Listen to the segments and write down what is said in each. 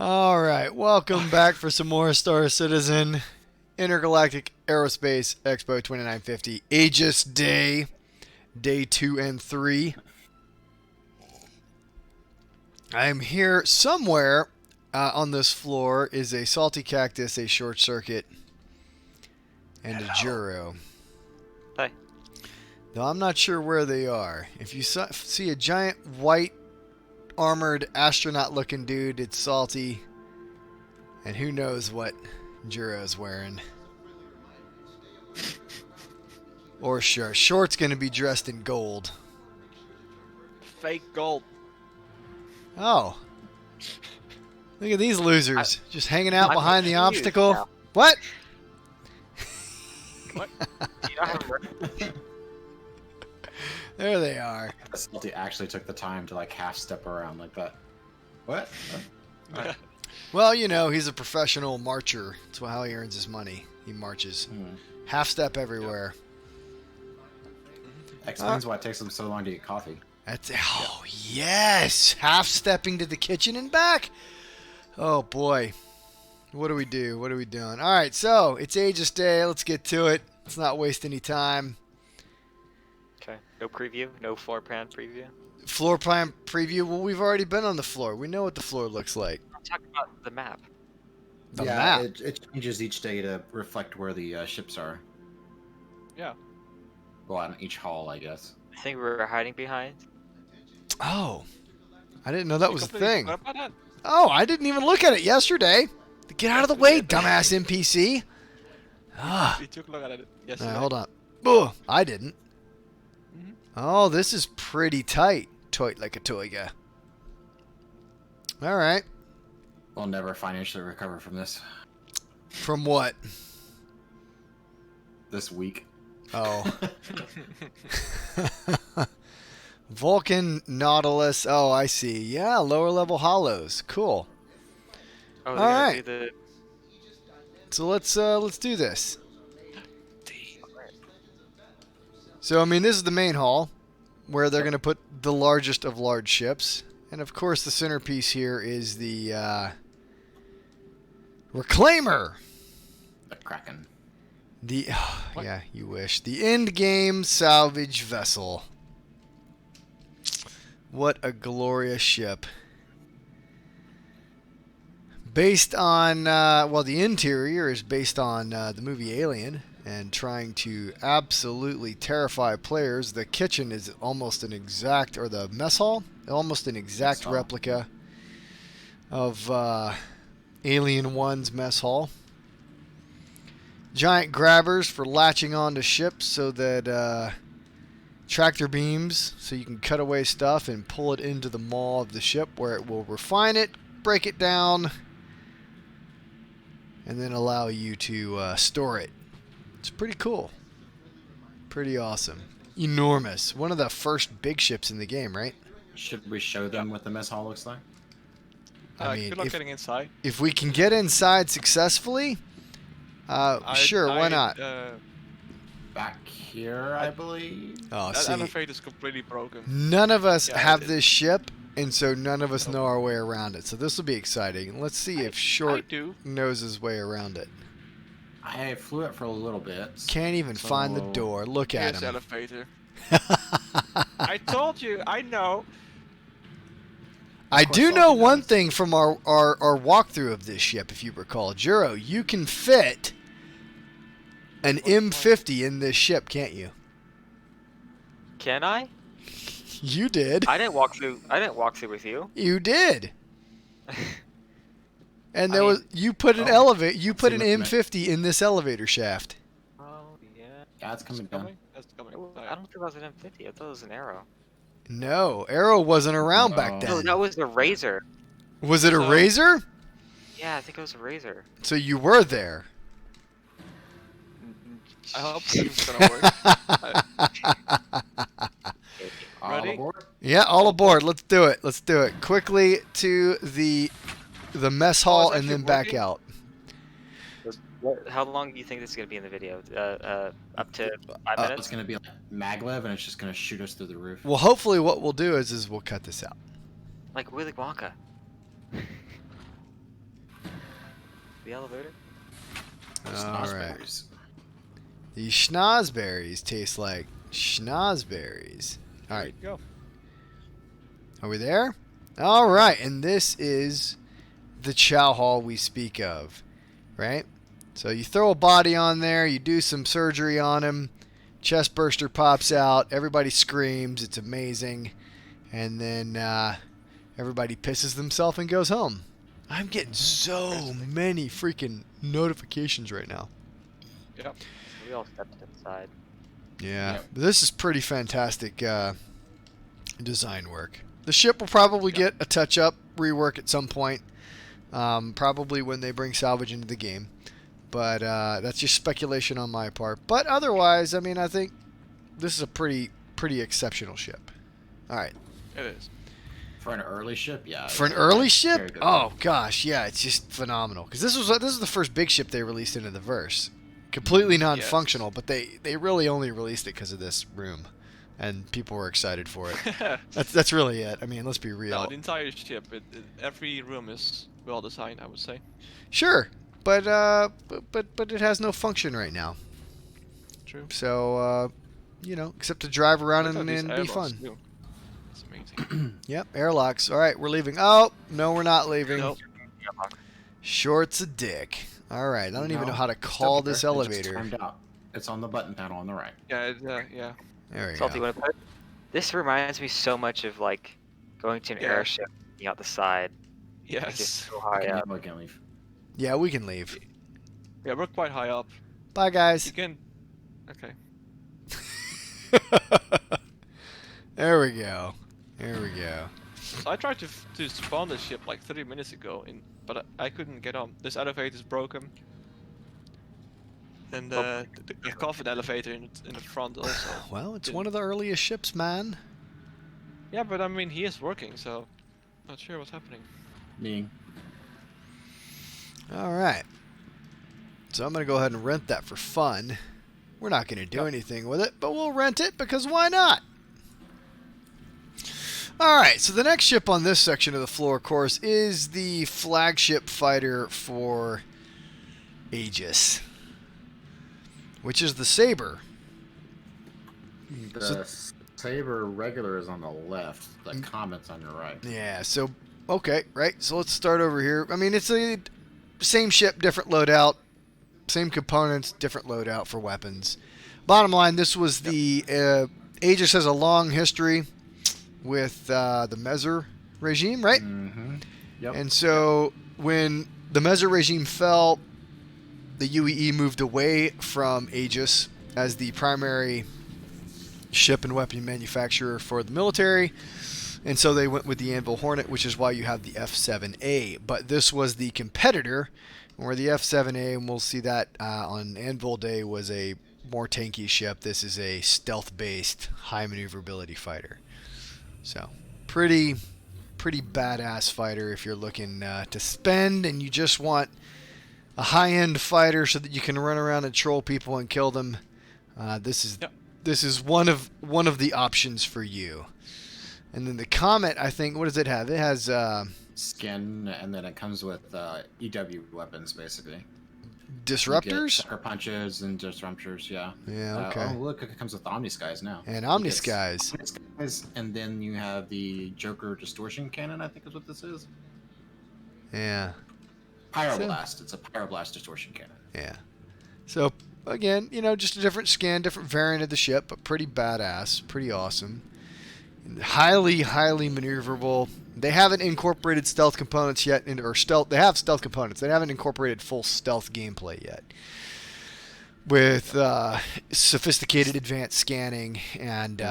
All right, welcome back for some more Star Citizen Intergalactic Aerospace Expo 2950 Aegis Day 2 and 3. I am here somewhere on this floor is a salty cactus, a short circuit, and a Juro. Hi. Though I'm not sure where they are. If you see a giant white armored astronaut looking dude, it's salty. And who knows what Juro's wearing. Or sure, Short's gonna be dressed in gold. Fake gold. Oh. Look at these losers. Just hanging out behind the confused obstacle. now. What? What? Do you not have merch? There they are. Salty actually took the time to like half step around like that. What? Well, you know, he's a professional marcher. That's how he earns his money. He marches. Half step everywhere. Explains why it takes them so long to get coffee. That's yes, half stepping to the kitchen and back. Oh boy, what do we do? What are we doing? All right, so it's Aegis Day. Let's get to it. Let's not waste any time. Okay. No preview. No floor plan preview. Floor plan preview. Well, we've already been on the floor. We know what the floor looks like. I'm talking about the map. The yeah, map. It changes each day to reflect where the ships are. Yeah. Well, on each hall, I guess. I think we were hiding behind. Oh, I didn't know that was a Completely thing. forgot about that. Oh, I didn't even look at it yesterday. Get out of the way, dumbass NPC. Ah. We took a look at it All yesterday. right, hold on. Oh, I didn't. Mhm. Oh, this is pretty tight. Tight like a toiga. All right. We'll never financially recover from this. From what? This week. Oh. Vulcan, Nautilus. Oh, I see. Yeah, lower level hollows. Cool. Oh, All they're gonna right. do So let's do this. So I mean, this is the main hall where they're going to put the largest of large ships, and of course the centerpiece here is the Reclaimer. The Kraken. The What? yeah, you wish. The end game salvage vessel. What a glorious ship. Based on well, the interior is based on the movie Alien and trying to absolutely terrify players. The kitchen is almost an exact, or the mess hall, almost an exact Mess hall. replica of Alien 1's mess hall. Giant grabbers for latching onto ships so that tractor beams so you can cut away stuff and pull it into the maw of the ship where it will refine it, break it down, and then allow you to store it. It's pretty cool. Pretty awesome. Enormous. One of the first big ships in the game, right? Should we show them what the mess hall looks like? I mean, good luck getting inside. if we can get inside successfully, sure, why not? Back here, I believe. Oh, That see, elevator is completely broken. none of us Yeah, have it- this ship, and so none of us Nope. know our way around it. So this will be exciting. Let's see if I Short do. knows his way around it. I flew it for a little bit. Can't even find the So- door. Look at Here's him. elevator. I told you. I know. I course, do know Salty one knows. thing from our walkthrough of this ship, if you recall. Juro, you can fit an M50 in this ship, can't you? Can I? You did. I didn't walk through. I didn't walk through with you. You did. And I there was mean- you put an Oh, elevate. You put an see what you meant. M50 in this elevator shaft. Oh yeah. Yeah, it's coming down. That's coming. I don't think it was an M50. I thought it was an arrow. No, Arrow wasn't around back No. then. No, that was a razor. Was it a So- razor? Yeah, I think it was a razor. So you were there. I hope this is gonna work. All Ready? aboard? Yeah, all aboard. Let's do it. Let's do it quickly to the mess hall and actually then back working? out. How long do you think this is gonna be in the video? Up to 5 It's minutes. gonna be like maglev, and it's just gonna shoot us through the roof. Well, hopefully, what we'll do is we'll cut this out. Like Willy Wonka. the elevator. All right. Schnozberries. These schnozberries taste like schnozberries. All There right. you go. Are we there? All right. And this is the chow hall we speak of, right? So you throw a body on there, you do some surgery on him, chest burster pops out, everybody screams, it's amazing, and then everybody pisses themselves and goes home. I'm getting so many freaking notifications right now. Yep. We all stepped inside. Yeah, Yep. but this is pretty fantastic design work. The ship will probably get a touch-up, rework at some point, probably when they bring salvage into the game. But that's just speculation on my part. But otherwise, I mean, I think this is a pretty exceptional ship. All right. It is. For an early ship, yeah. For an it's early very ship? good. Oh gosh, yeah, it's just phenomenal. Because this was the first big ship they released into the verse. Completely non-functional, but they really only released it because of this room, and people were excited for it. That's really it. I mean, let's be real. No, the entire ship, every room is well designed, I would say. Sure, but it has no function right now. True. So you know, except to drive around Look at and these be airlocks, fun. too. It's amazing. Yep, airlocks. All right, we're leaving. Oh no, we're not leaving. Nope. Short's a dick. All right, I don't even No, know how to it's call up there. this It just elevator. timed out. It's on the button panel on the right. Yeah, yeah. There we Salty, go. wanna put? This reminds me so much of like going to an Yeah. airship, looking out the side. Like, just Yes. so high up. We can leave. Yeah, we can leave. Yeah, we're quite high up. Bye, You guys. can. Okay. There we go. There we go. So I tried to spawn the ship like 30 minutes ago, but I couldn't get on. This elevator is broken. And the coffin elevator in the front also. Well, it's one of the earliest ships, man. Yeah, but I mean he is working, so not sure what's happening. Me. All right. So I'm going to go ahead and rent that for fun. We're not going to do anything with it, but we'll rent it because why not? All right, so the next ship on this section of the floor, of course, is the flagship fighter for Aegis, which is the Sabre. The Sabre regular is on the left. The Comet's on your right. Yeah, so, okay, right. So let's start over here. I mean, it's a same ship, different loadout. Same components, different loadout for weapons. Bottom line, this was the... Aegis has a long history with the Measure regime, right? Mm-hmm. Yep. And so when the Measure regime fell, the UEE moved away from Aegis as the primary ship and weapon manufacturer for the military. And so they went with the Anvil Hornet, which is why you have the F7A. But this was the competitor, where the F7A, and we'll see that on Anvil Day, was a more tanky ship. This is a stealth-based, high maneuverability fighter. So, pretty badass fighter if you're looking to spend and you just want a high-end fighter so that you can run around and troll people and kill them. This is one of the options for you. And then the Comet, I think, what does it have? It has skin, and then it comes with EW weapons, basically. disruptors, sucker punches, and disruptors. Yeah. Yeah. Okay. Oh, look, it comes with Omniskies now. And You get Omniskies. Omniskies, and then you have the Joker distortion cannon. I think is what this is. Yeah. Pyroblast. It's a pyroblast distortion cannon. Yeah. So again, you know, just a different skin, different variant of the ship, but pretty badass, pretty awesome. Highly maneuverable. They haven't incorporated stealth components yet, or stealth. They have stealth components. They haven't incorporated full stealth gameplay yet, with sophisticated advanced scanning and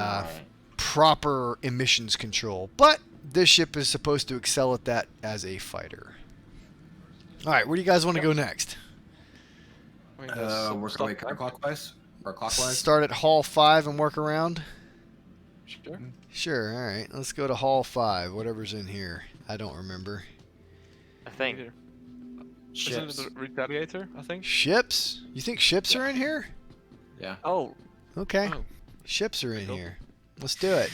proper emissions control. But this ship is supposed to excel at that as a fighter. All right, where do you guys want to go next? I mean, there's Work our way counterclockwise or clockwise. Start at Hall 5 and work around? Sure. Sure, all right. Let's go to Hall 5, whatever's in here. I don't remember. I think. Isn't it the Retaliator, I think? Ships? You think ships are in here? Yeah. Oh. Okay. Oh. Ships are in Cool. here. Let's do it.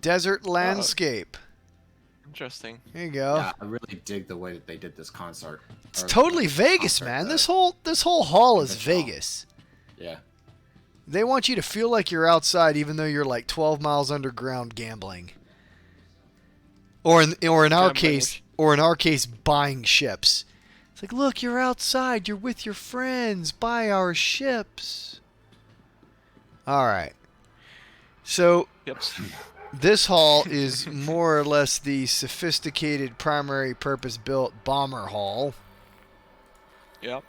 Desert landscape. Interesting. There you go. Yeah, I really dig the way that they did this concert. It's Or, totally like, Vegas, concert, man. This whole hall is convention hall. Vegas. Yeah. They want you to feel like you're outside, even though you're like 12 miles underground gambling, or in our case, buying ships. It's like, look, you're outside. You're with your friends. Buy our ships. All right. So Yep. this hall is more or less the sophisticated, primary purpose-built bomber hall. Yep.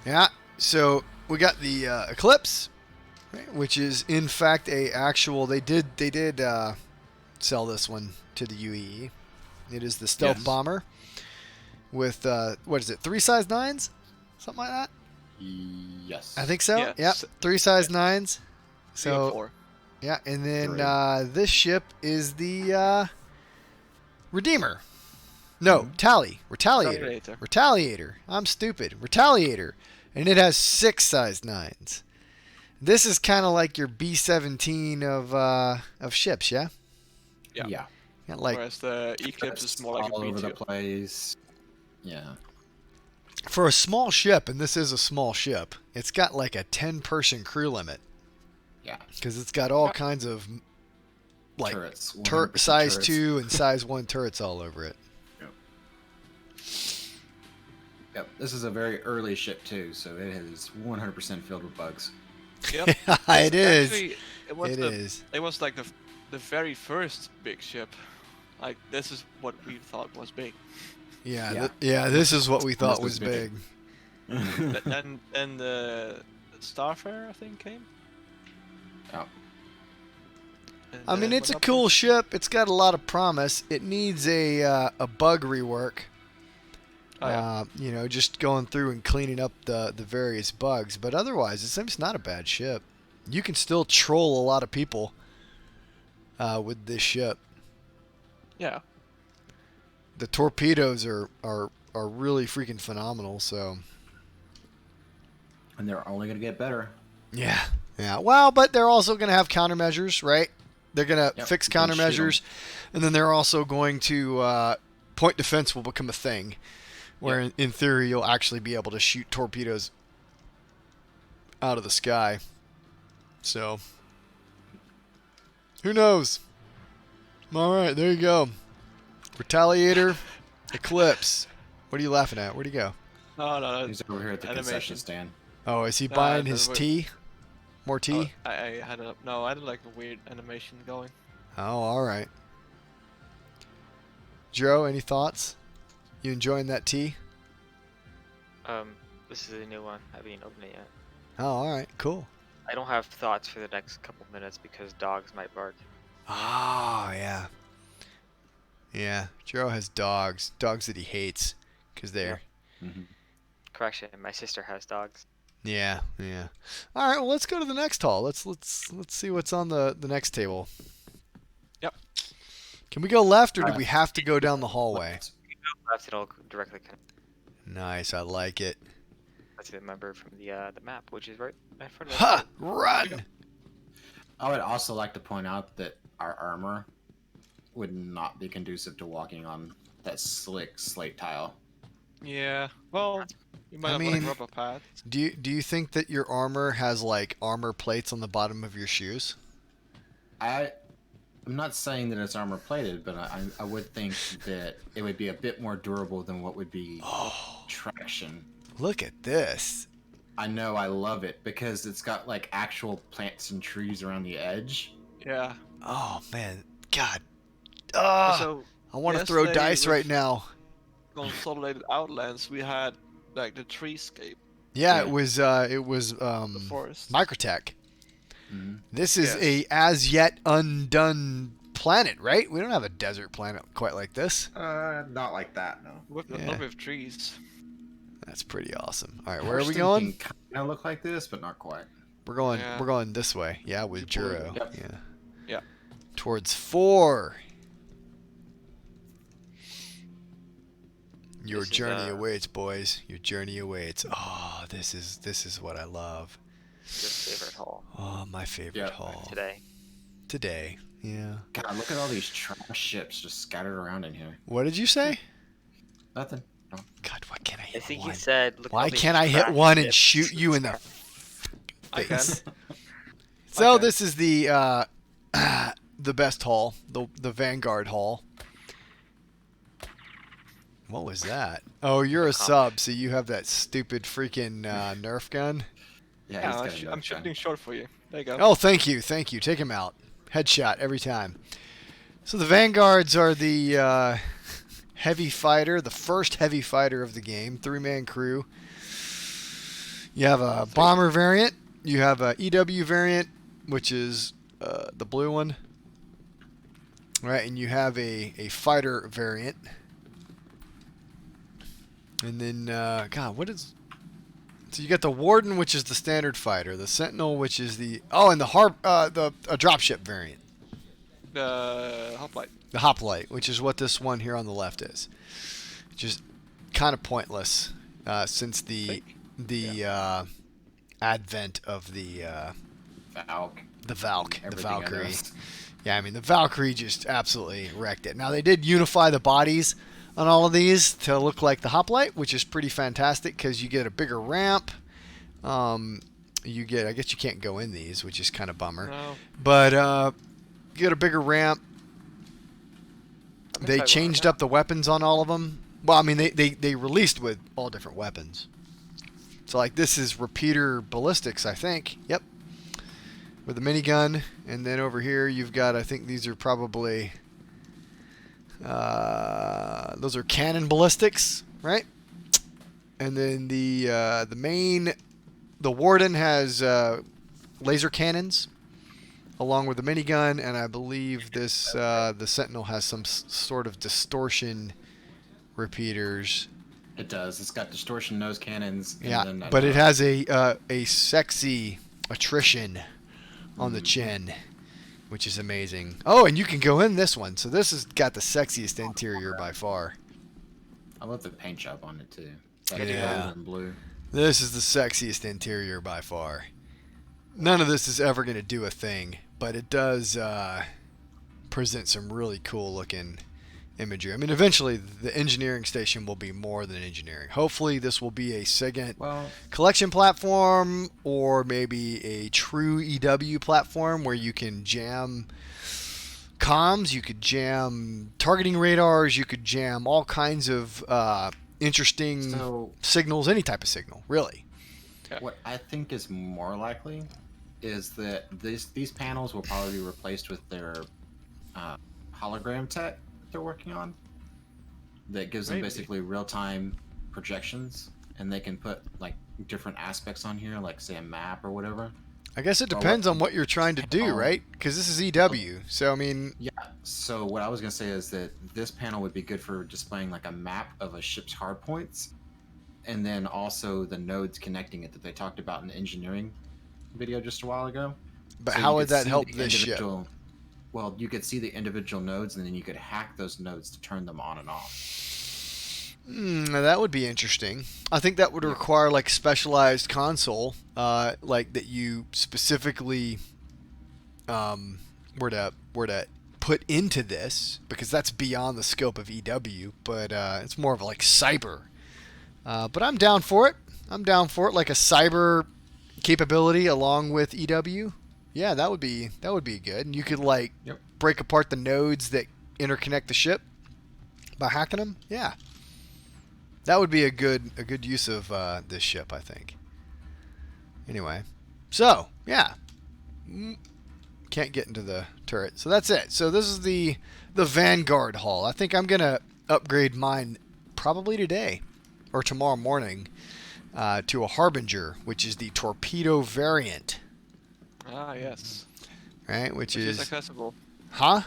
Yeah. So we got the Eclipse, right, which is in fact a actual. They did sell this one to the UEE. It is the stealth Yes. bomber with what is it? 3 size 9s, something like that. Yes. I think so. Yeah, Yep. 3 size 9s. 3 or So 4. yeah, and then 3. this ship is the Redeemer. No, Retaliator. Retaliator. I'm stupid. Retaliator. And it has 6 size 9s. This is kind of like your B-17 of ships, yeah? Yeah. Yeah. Yeah, like Whereas the Eclipse is more like all a over the B2. place. Yeah. for a small ship, and this is a small ship, it's got like a 10-person crew limit Yeah. because it's got all kinds of like Turrets. 100% size turrets. 2 and size 1 turrets all over it. Yep. This is a very early ship too, so it is 100% filled with bugs. Yep. It is. Actually, It is. It was like the very first big ship. Like this is what we thought was big. Yeah, Yeah. this is what we thought This was was big. big. And the Starfarer I think came. Yeah. And, I mean, it's a what cool happened? ship. It's got a lot of promise. It needs a bug rework. Oh, yeah. You know, just going through and cleaning up the various bugs. But otherwise, it's not a bad ship. You can still troll a lot of people with this ship. Yeah. The torpedoes are really freaking phenomenal. So And they're only gonna get better. yeah. Well, but they're also going to have countermeasures, right? They're going to Yep, fix you can shoot 'em. countermeasures, and then they're also going to point defense will become a thing, where in theory you'll actually be able to shoot torpedoes out of the sky. So who knows? All right, there you go. Retaliator, Eclipse. What are you laughing at? Where'd he go? No. He's over here at the Animation. concession stand. Oh, is he buying his we're- tea? More tea? I had like a weird animation going. Oh, all right. Joe, any thoughts? You enjoying that tea? This is a new one. I haven't even opened it yet. Oh, all right, cool. I don't have thoughts for the next couple minutes because dogs might bark. Oh, yeah. Yeah, Joe has dogs that he hates because they're... Mhm. Correction, my sister has dogs. Yeah. All right, well, let's go to the next hall. Let's see what's on the next table. Yep. Can we go left, or do we have to go down the hallway? Left, it'll directly connect Nice, I like it. to the member from the map, which is right in front of Ha! us. Run! I would also like to point out that our armor would not be conducive to walking on that slick slate tile. Yeah. Well, you might I have mean- like rubber pads. Do you think that your armor has like armor plates on the bottom of your shoes? I'm not saying that it's armor plated, but I would think that it would be a bit more durable than what would be Oh, traction. look at this. I know, I love it because it's got like actual plants and trees around the edge. Yeah. Oh man, God. Ah, So I want to throw yesterday dice with- right now. Consolidated Outlands, we had like the treescape, Yeah, Yeah. it was the forest. Microtech. Mhm. This is Yes. a as yet undone planet, right? We don't have a desert planet quite like this. Not like that, no. With Yeah. not with trees. That's pretty awesome. All right, where are we going? Kind of look like this, but not quite. We're going. Yeah. We're going this way. Yeah, with Juro. Yep. Yeah. Yeah. Towards 4. Your This is, journey awaits, boys. Your journey awaits. Oh, this is what I love. Your favorite hall Oh, my favorite Yep. hall. today. today. Yeah. God, look at all these trash ships just scattered around in here. What did you say? Nothing. No. God, why can't I I hit think one? he said, look at all Why these can't I hit trash one and ships. shoot you in the I can. face? So Okay. this is the best haul, the Vanguard haul. What was that? Oh, you're a sub, so you have that stupid freaking Nerf gun. Yeah, Yeah, he's got a I'm Nerf shooting gun. short for you. There you go. Oh, thank you. Take him out. Headshot every time. So the Vanguards are the heavy fighter, the first heavy fighter of the game, 3-man crew. You have a bomber variant. You have a EW variant, which is the blue one. Right, and you have a fighter variant. And then, God, what is... So you got the Warden, which is the standard fighter. The Sentinel, which is the... Oh, and the dropship variant. The Hoplite. The Hoplite, which is what this one here on the left is. Just kind of pointless since the advent of the Valkyrie. Else. Yeah, I mean, the Valkyrie just absolutely wrecked it. Now, they did unify the bodies on all of these to look like the Hoplite, which is pretty fantastic because you get a bigger ramp. You get, I guess you can't go in these, which is kind of bummer. No. But you get a bigger ramp. I'm They excited changed about up the weapons on all of them. Well, I mean, they released with all different weapons. So, like, this is repeater ballistics, I think. Yep. With a minigun. And then over here, you've got, I think these are probably... those are cannon ballistics, right? And then the Warden has laser cannons along with the minigun, and I believe this the Sentinel has some sort of distortion repeaters. It does. It's got distortion nose cannons. And Yeah, then, but it has a sexy attrition on the chin, which is amazing. Oh, and you can go in this one. So this has got the sexiest interior by far. I love the paint job on it too. It's like Yeah. gold and blue. This is the sexiest interior by far. None of this is ever going to do a thing, but it does present some really cool looking imagery. I mean, eventually the engineering station will be more than engineering. Hopefully this will be a SIGINT collection platform, or maybe a true EW platform where you can jam comms, you could jam targeting radars, you could jam all kinds of interesting signals, any type of signal, really. What I think is more likely is that these panels will probably be replaced with their hologram tech they're working on. That gives them basically real-time projections, and they can put like different aspects on here, like say a map or whatever. I guess it depends on what you're trying to do, right? Because this is EW, so I mean... Yeah, so what I was going to say is that this panel would be good for displaying like a map of a ship's hardpoints, and then also the nodes connecting it that they talked about in the engineering video just a while ago. But So how you would could that see help the this ship? individual- Well, you could see the individual nodes, and then you could hack those nodes to turn them on and off. That would be interesting. I think that would require like specialized console, like that you specifically were to put into this, because that's beyond the scope of EW. But it's more of like cyber. But I'm down for it. Like a cyber capability along with EW. Yeah, that would be good. And you could like break apart the nodes that interconnect the ship by hacking them. Yeah. That would be a good use of this ship, I think. Anyway, so yeah, can't get into the turret, so that's it. So this is the Vanguard haul. I think I'm gonna upgrade mine probably today or tomorrow morning to a Harbinger, which is the torpedo variant. Ah, yes. Right, which is accessible. Huh?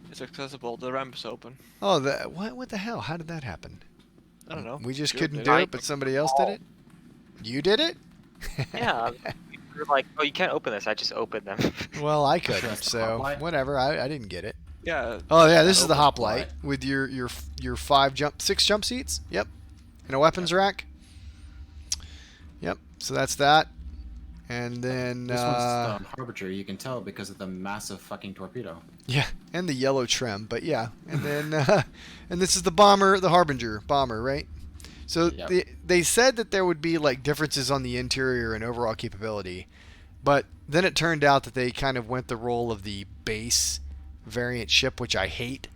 It's accessible. The ramp is open. Oh, what the hell? How did that happen? I don't know. We just Good, couldn't maybe. do it, but somebody else did it? You did it? Yeah, you're like, oh, you can't open this. I just opened them. Well, I couldn't, Trust the so Hoplite? whatever. I didn't get it. Yeah. Oh yeah, this is the Open Hoplite with your 6 jump seats. Yep, and a weapons rack. Yep. So that's that, And then This one's the Harbinger. You can tell because of the massive fucking torpedo. yeah, and the yellow trim, but yeah. And then and this is the bomber, the Harbinger bomber, right? So Yep. they said that there would be like differences on the interior and overall capability, but then it turned out that they kind of went the role of the base variant ship, which I hate.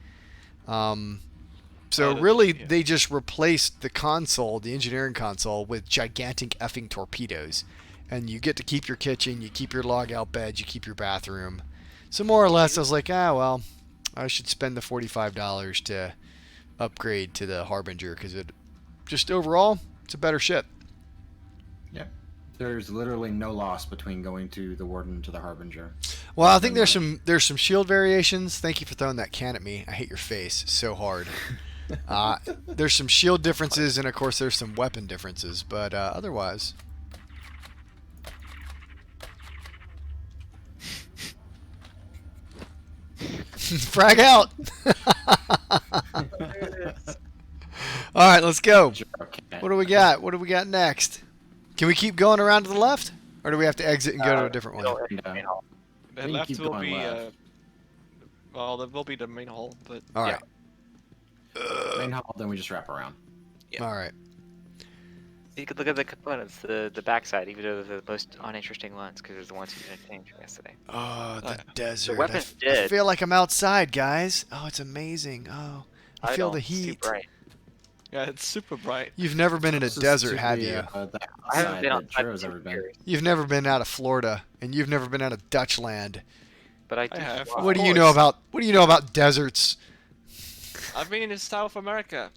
So really, they just replaced the console, the engineering console, with gigantic effing torpedoes. And you get to keep your kitchen, you keep your log-out bed, you keep your bathroom. So more or less, I was like, well, I should spend the $45 to upgrade to the Harbinger because it just overall, it's a better ship. Yep. There's literally no loss between going to the Warden to the Harbinger. Well, I think there's some shield variations. Thank you for throwing that can at me. I hate your face so hard. There's some shield differences, and of course there's some weapon differences, but otherwise. Frag out. All right, let's go. What do we got? What do we got next? Can we keep going around to the left, or do we have to exit and go to a different one? The left will be well, that will be the main hall, but all right. Main hall, then we just wrap around. Yeah. All right. You could look at the components, the backside, even though they're the most uninteresting ones, because they're the ones you didn't change from yesterday. Oh, the desert. The weapons I did. feel like I'm outside, guys. Oh, it's amazing. Oh, I feel the It's too heat. bright. yeah, it's super bright. You've never been in a This is desert, to have the, you? the I haven't outside been that outside Jiro's for ever 2 been. years, You've never been out of Florida, and you've never been out of Dutchland. but I do. have. fly. What do you know about? What do you know about deserts? I've been in South America,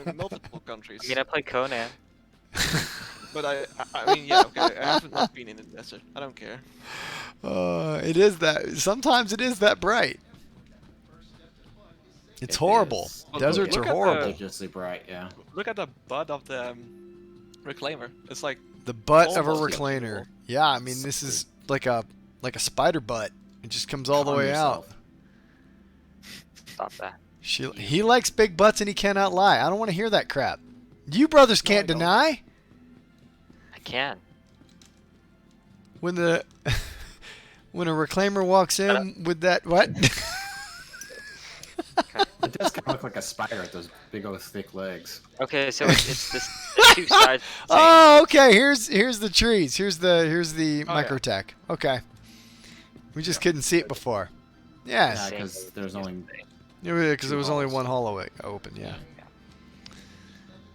in multiple countries. I mean, I play Conan. But I mean, yeah, okay. I haven't not been in the desert. I don't care. It is that. Sometimes it is that bright. It's It horrible. is. Deserts Look are at horrible. Ridiculously bright, yeah. Look at the butt of the Reclaimer. It's like The butt of a almost reclaimer. legible. Yeah, I mean this is like a spider butt. It just comes all the Calm way yourself. out. Stop that. He likes big butts and he cannot lie. I don't want to hear that crap. You brothers can't I don't. deny I can. when the when a reclaimer walks in with that what? It does kind of look like a spider with those big old thick legs. Okay, so it's the two sides. of the same. Oh, okay. Here's the trees. Here's the Oh, yeah. microtech. Okay. We just couldn't see it before. Yes. Yeah, because there's only Because there was only halls. one hallway open. Yeah.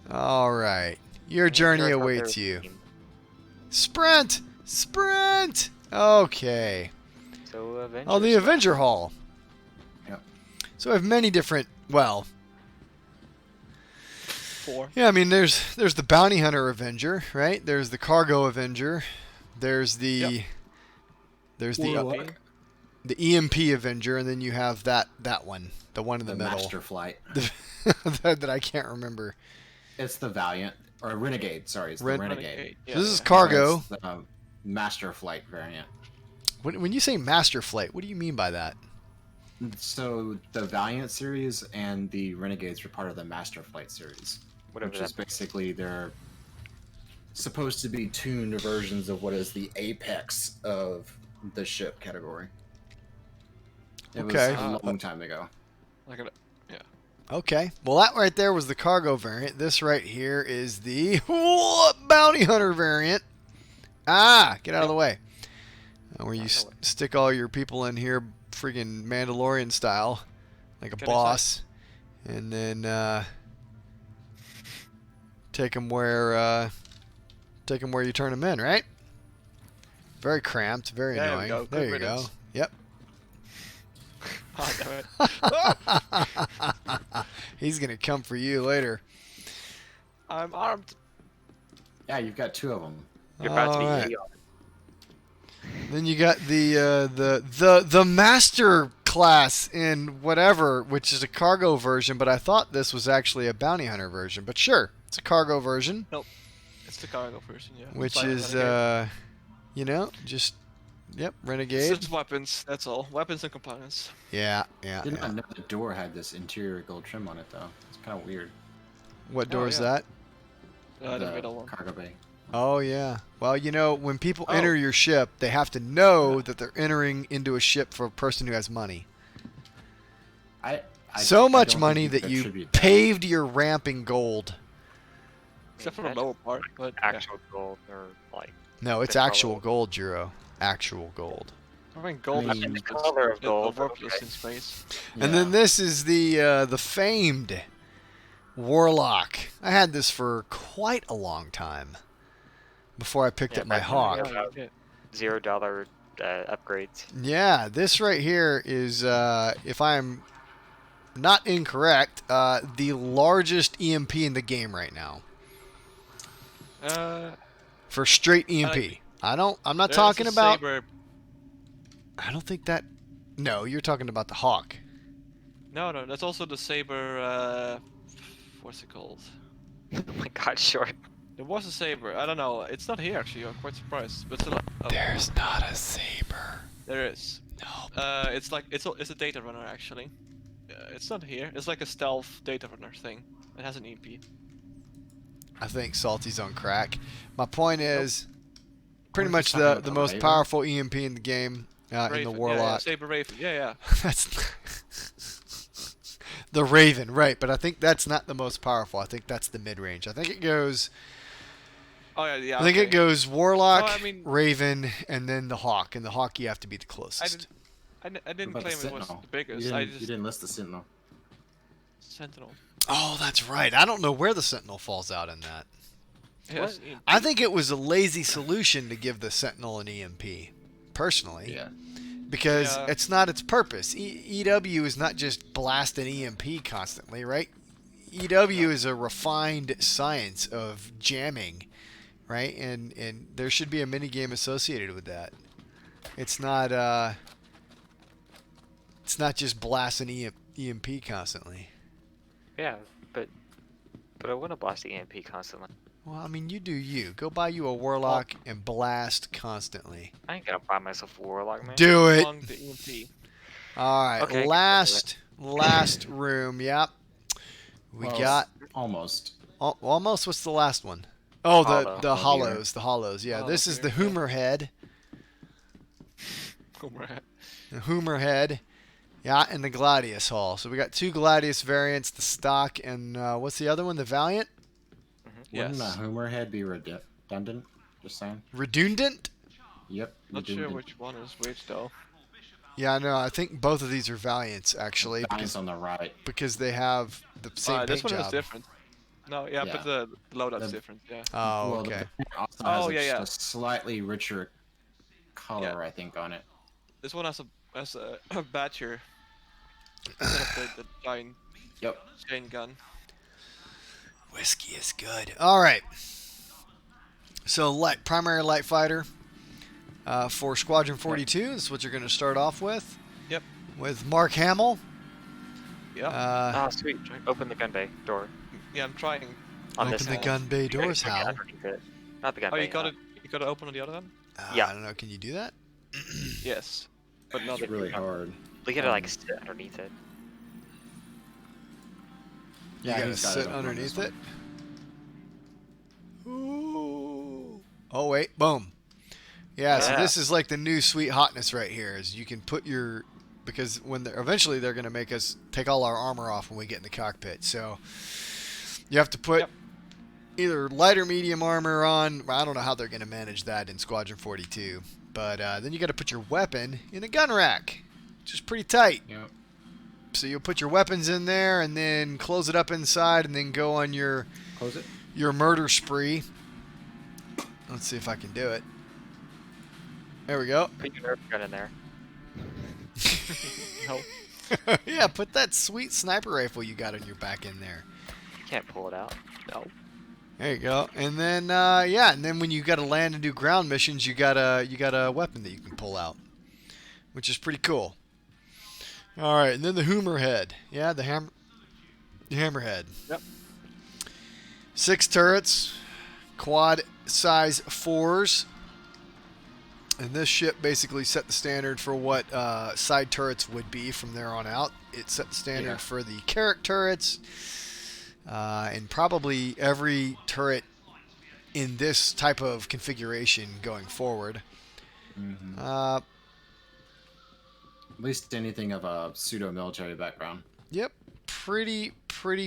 All right. Your journey Sure, awaits they're- you. Sprint! Sprint! Okay. So Avenger. Oh, the Avenger Hall. Yep. So I have many different. Well, 4. yeah. I mean, there's the Bounty Hunter Avenger, right? There's the Cargo Avenger. There's the Yep. there's the Warlock. the EMP Avenger, and then you have that one, the one in the, the middle, Master Flight. that I can't remember. It's the Valiant, or Renegade, sorry, it's the Renegade. Yeah, So this is yeah. Cargo. It's the Master Flight variant. When you say Master Flight, what do you mean by that? So the Valiant series and the Renegades are part of the Master Flight series, Whatever which that is basically they're supposed to be tuned versions of what is the apex of the ship category. It Okay. was a long time ago. Like a, Okay. Well, that right there was the Cargo variant. This right here is the Bounty Hunter variant. Ah, get out of the way. Where you stick all your people in here, friggin' Mandalorian style, like a Get boss, and then take them where you turn them in, right? Very cramped, very There we annoying. go. There Good you riddance. go. Yep. oh, damn it. He's gonna come for you later. I'm armed. Yeah, you've got two of them. You're about to be Alright. Eon. Then you got the master class in whatever, which is a cargo version, but I thought this was actually a bounty hunter version. But sure, it's a cargo version, It's the cargo version, yeah. which It's like is Renegade. just It's Renegade. just weapons, that's all. Weapons and components. Yeah. Did not know the door had this interior gold trim on it though. It's kind of weird. What door is yeah. that? The middle one. Cargo bay. Oh yeah. Well, you know, when people Oh. enter your ship, they have to know that they're entering into a ship for a person who has money. I So I much don't money think that you attribute that. paved your ramp in gold. Except for That's the lower part, but yeah. actual gold or like No, it's the actual color. gold, Juro. Actual gold. I think gold I is mean, useless. the color of It's gold, but worthless okay. in space. And then this is the famed Warlock. I had this for quite a long time before I picked Yeah, up my back when Hawk. we were about $0 upgrades. Yeah, this right here is, if I'm not incorrect, the largest EMP in the game right now for straight EMP. I'm not talking about. Sabre. I don't think that. No, you're talking about the Hawk. No, that's also the Sabre. What's it called? Oh my god, short. There was a Sabre. I don't know. It's not here actually. I'm quite surprised. But still, There's not a Sabre. there is. No. It's like it's a data runner actually. It's not here. It's like a stealth data runner thing. It has an EP. I think Salty's on crack. My point is, pretty We're much just talking about the the most Raven? powerful EMP in the game, in the Raven. Warlock. Yeah, Sabre Raven. Yeah. That's the Raven, right? But I think that's not the most powerful. I think that's the mid-range. I think it goes. Oh yeah. I think it goes Warlock, No, I mean- Raven, and then the Hawk. And the Hawk, you have to be the I closest. didn't What about claim the it was Sentinel? the biggest. You I didn't, just you didn't list the Sentinel. Sentinel. Oh, that's right. I don't know where the Sentinel falls out in that. Yes, I think it was a lazy solution to give the Sentinel an EMP, personally. Yeah. Because Yeah. it's not its purpose. EW is not just blast an EMP constantly, right? EW is a refined science of jamming, right? And there should be a mini game associated with that. It's not just blasting EMP constantly. Yeah, but I want to blast the EMP constantly. Well, I mean, you do you. Go buy you a Warlock and blast constantly. I ain't gonna buy myself a Warlock, man. Do it. Along the EMP. All right, Okay, last room. Yep. We Well, got almost. almost. What's the last one? Oh, Hollow. the hollows. The hollows. Yeah, Oh, this is okay, the yeah. Hammerhead. Right. The Hammerhead. Yeah, and the Gladius Hall. So we got two Gladius variants: the stock and what's the other one? The Valiant. Yes. Wouldn't a Hammerhead be redundant? Just saying. Redundant. Yep. Not sure redundant. which one is which though. Yeah, I know. I think both of these are Valiants actually, Valiant's on the right. because they have the same This paint one is job. different. No, yeah, Yeah. but the loadout's The- different. Yeah. Oh, Well, okay. the Valiant also Oh, has yeah. a slightly richer color, Yeah. I think, on it. This one has a badger instead of the giant Yep. chain gun. Whiskey is good. All right. So primary light fighter for Squadron 42. This is what you're going to start off with. Yep. With Mark Hamill. Yeah. Oh, sweet. Open the gun bay door. Yeah, I'm trying. On Open this the hand. gun bay You gotta doors, get Hal. underneath it. Not the gun Oh, bay. you got it. You got to open on the other one. Yeah. I don't know. Can you do that? Yes, but not. It's really hard. We gotta like sit underneath it. You Yeah, gotta he's got sit open on underneath this it. Ooh. Oh wait, boom. Yeah, so Yeah. this is like the new sweet hotness right here. Is you can put your because eventually they're gonna make us take all our armor off when we get in the cockpit. So you have to put Yep. either light or medium armor on. I don't know how they're gonna manage that in Squadron 42, but then you got to put your weapon in a gun rack, which is pretty tight. Yep. So you'll put your weapons in there and then close it up inside and then go on your Close it. murder spree. Let's see if I can do it. There we go. Put your Nerf gun in there. No. Yeah, put that sweet sniper rifle you got on your back in there. You can't pull it out. No. There you go. And then and then when you got to land and do ground missions, you got a weapon that you can pull out, which is pretty cool. All right, and then the Hammerhead. Yeah, the Hammerhead. Yep. 6 turrets, quad size 4s. And this ship basically set the standard for what side turrets would be from there on out. It set the standard Yeah. for the Carrack turrets. And probably every turret in this type of configuration going forward. Mm-hmm. Uh, At least anything of a pseudo-military background. yep, pretty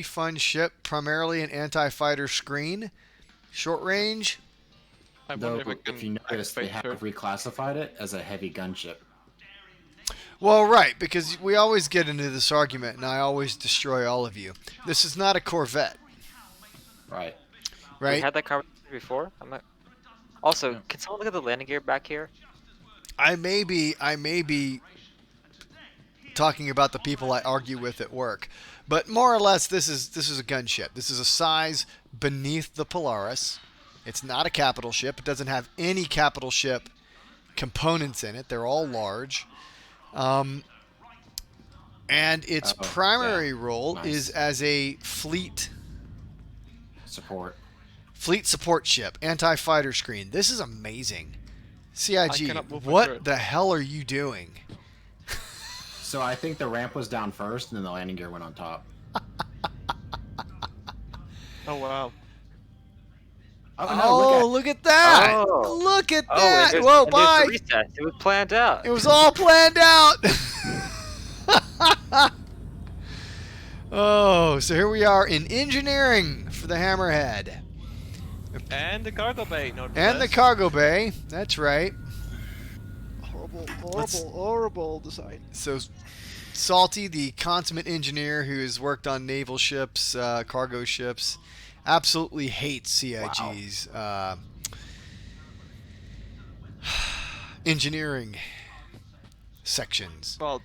fun ship. Primarily an anti-fighter screen, short range. I Though, wonder if I can if you notice, they activate have her. reclassified it as a heavy gunship. Well, right, because we always get into this argument, and I always destroy all of you. This is not a Corvette, Right. We right? had that conversation before. I'm not... Also, Yeah. can someone look at the landing gear back here? I may be talking about the people I argue with at work, but more or less, this is a gunship. This is a size beneath the Polaris. It's not a capital ship. It doesn't have any capital ship components in it. They're all large. And its Oh, primary yeah. role Nice. is as a fleet Support. support ship, anti-fighter screen. This is amazing. CIG, cannot move my what turret. the hell are you doing? So I think the ramp was down first, and then the landing gear went on top. Oh wow. Oh, look at that! Oh. Look at Oh, that! and Whoa, there's bye! the recess. It was planned out. It was all planned out! Oh, so here we are in engineering for the Hammerhead. And the cargo bay, no And the cargo bay. That's right. horrible, Let's- horrible design. So, Salty, the consummate engineer who has worked on naval ships, cargo ships, absolutely hates CIG's engineering sections. Well,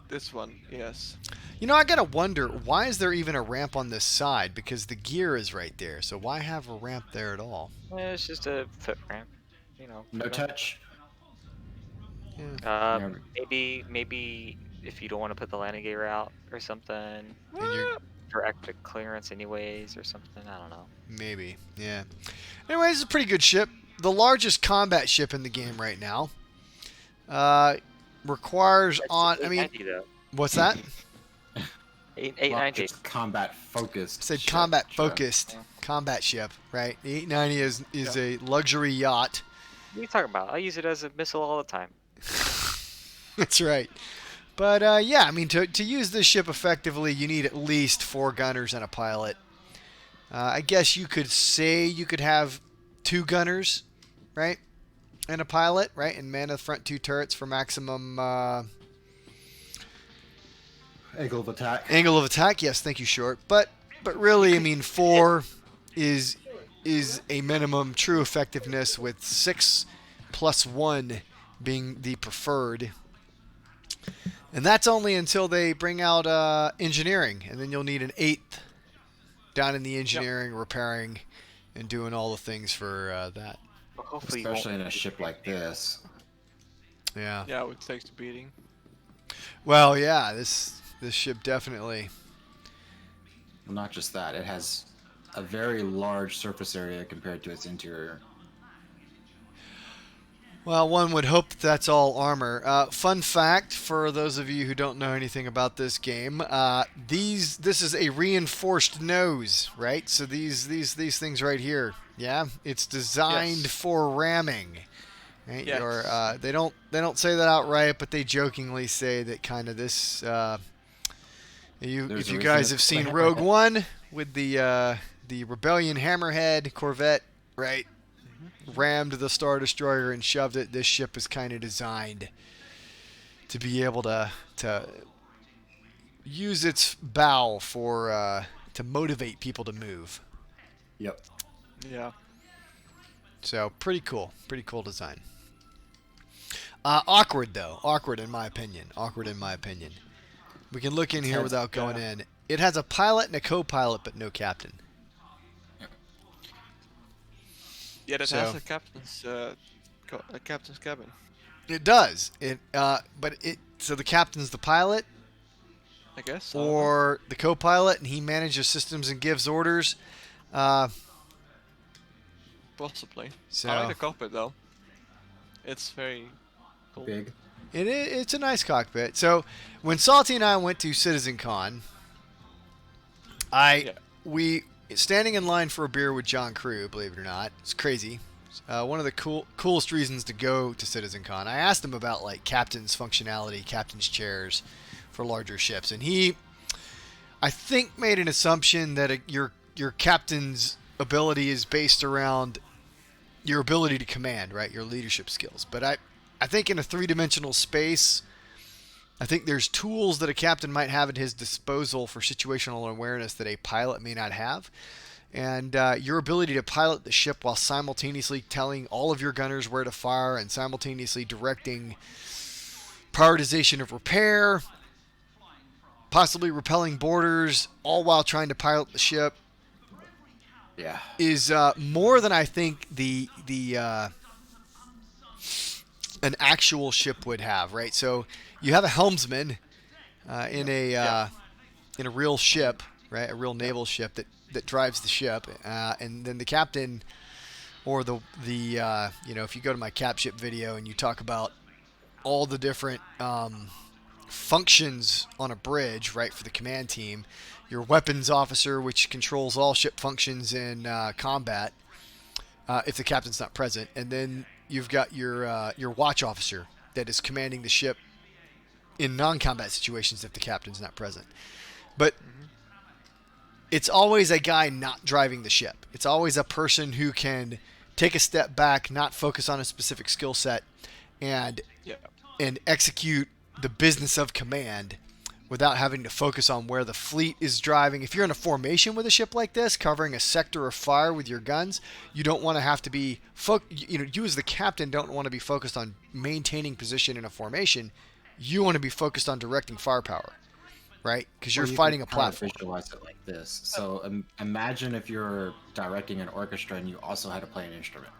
this one, yes. You know, I gotta wonder, why is there even a ramp on this side? Because the gear is right there, so why have a ramp there at all? It's just a foot ramp. You know. No for them. touch. Yeah. Maybe if you don't want to put the landing gear out or something, And you're, for extra clearance anyways or something. I don't know. maybe, yeah. Anyway, this is a pretty good ship. The largest combat ship in the game right now. Requires That's on, I mean, 890 though. what's that? 890. It's combat focused. Said ship, combat sure. focused Yeah. combat ship, right? The 890 is a luxury yacht. What are you talking about? I use it as a missile all the time. That's right. But yeah, I mean, to use this ship effectively, you need at least 4 gunners and a pilot. I guess you could say you could have 2 gunners, right? And a pilot, right? And man the front 2 turrets for maximum Angle of attack. angle of attack. Yes, thank you, Short. But really, I mean, 4 is a minimum true effectiveness, with 6 plus 1 being the preferred. And that's only until they bring out engineering, and then you'll need an 8th down in the engineering, repairing, and doing all the things for that. Well, hopefully, you won't Especially in a need ship it. like this. Yeah. Yeah, it takes the beating. Well, yeah, this ship definitely. Well, not just that, it has a very large surface area compared to its interior. Well, one would hope that's all armor. Fun fact for those of you who don't know anything about this game: this is a reinforced nose, right? So these things right here, yeah, it's designed Yes. for ramming. Right? Yes. Or they don't say that outright, but they jokingly say that kind of this. There's If a you reason guys it's have seen called Rogue Hammerhead. One with the Rebellion Hammerhead Corvette, right? Rammed the Star Destroyer and shoved it. This ship is kind of designed to be able to use its bow for to motivate people to move. Yep. Yeah. So pretty cool design. Awkward though, awkward in my opinion. We can look in here has- without going yeah. in. It has a pilot and a co-pilot, but no captain. Yeah, that So- has a captain's cabin. It does. So the captain's the pilot I guess. I don't know. or the co-pilot, and he manages systems and gives orders. Possibly. So I like the cockpit though. It's very cool. Big. it's a nice cockpit. So when Salty and I went to CitizenCon, Yeah. we standing in line for a beer with John Crew, believe it or not. It's crazy. One of the coolest reasons to go to CitizenCon. I asked him about like captain's functionality, captain's chairs for larger ships, and he, I think, made an assumption that your captain's ability is based around your ability to command, right? Your leadership skills. But I think in a three-dimensional space, I think there's tools that a captain might have at his disposal for situational awareness that a pilot may not have. And your ability to pilot the ship while simultaneously telling all of your gunners where to fire and simultaneously directing prioritization of repair, possibly repelling boarders, all while trying to pilot the ship, is more than I think the an actual ship would have, right? So you have a helmsman in a real ship, right? A real naval ship that drives the ship, and then the captain, or the if you go to my cap ship video and you talk about all the different functions on a bridge, right, for the command team, your weapons officer, which controls all ship functions in combat, if the captain's not present, and then you've got your watch officer that is commanding the ship in non-combat situations if the captain's not present. But it's always a guy not driving the ship. It's always a person who can take a step back, not focus on a specific skill set, and execute the business of command without having to focus on where the fleet is driving. If you're in a formation with a ship like this, covering a sector of fire with your guns, you don't want to have to be you as the captain don't want to be focused on maintaining position in a formation. You want to be focused on directing firepower, right? Because you're fighting a platform. Visualize it like this. So imagine if you're directing an orchestra and you also had to play an instrument.